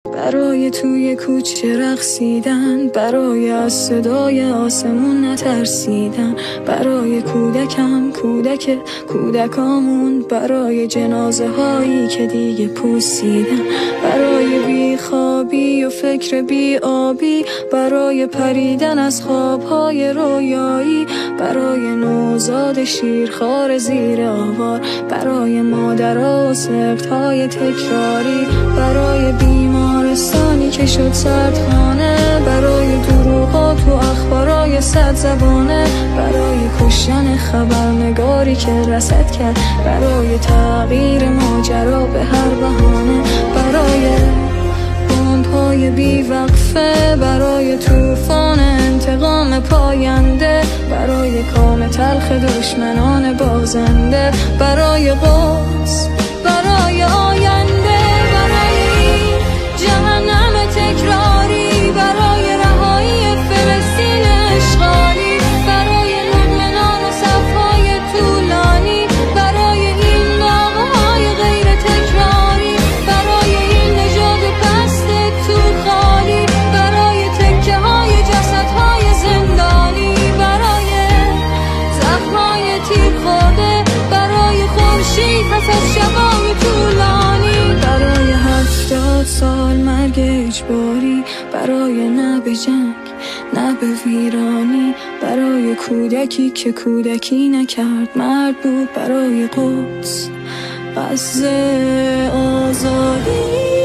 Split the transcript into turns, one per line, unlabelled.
برای توی کوچه رقصیدن، برای از صدای آسمون نترسیدن، برای کودکم کودکامون، برای جنازه هایی که دیگه پوسیدن، برای بیخوابی و فکر بی آبی، برای پریدن از خوابهای رویایی، برای نوزاد شیرخوار زیر آوار، برای مادرها و سقطهای تکراری، برای بیمارستانی که شد سردخانه، برای دروغا تو اخبارای 100 زبانه، برای کشتن خبرنگاری که رصد کرد، برای تغییر ماجرا به هر بهانه، برای بمب‌های بیوقفه، برای طوفان انتقام پاینده، برای کام تلخ دشمنان بازنده، برای قدس، برای آینده، برای این جهنم تکراری، برای رهایی فلسطین اشغالی، برای مؤمنان و صفهای طولانی، برای این نامه‌های غیر تکراری، برای این نژاد پست تو خالی، برای تکه‌های جسدهای زندانی، برای زخم‌های تیر خورده، برای خورشید پس از شبای طولانی، برای 70 سال مرگ اجباری، برای نه به جنگ نه به ویرانی، برای کودکی که کودکی نکرد مرد بود، برای قدس غزه آزادی.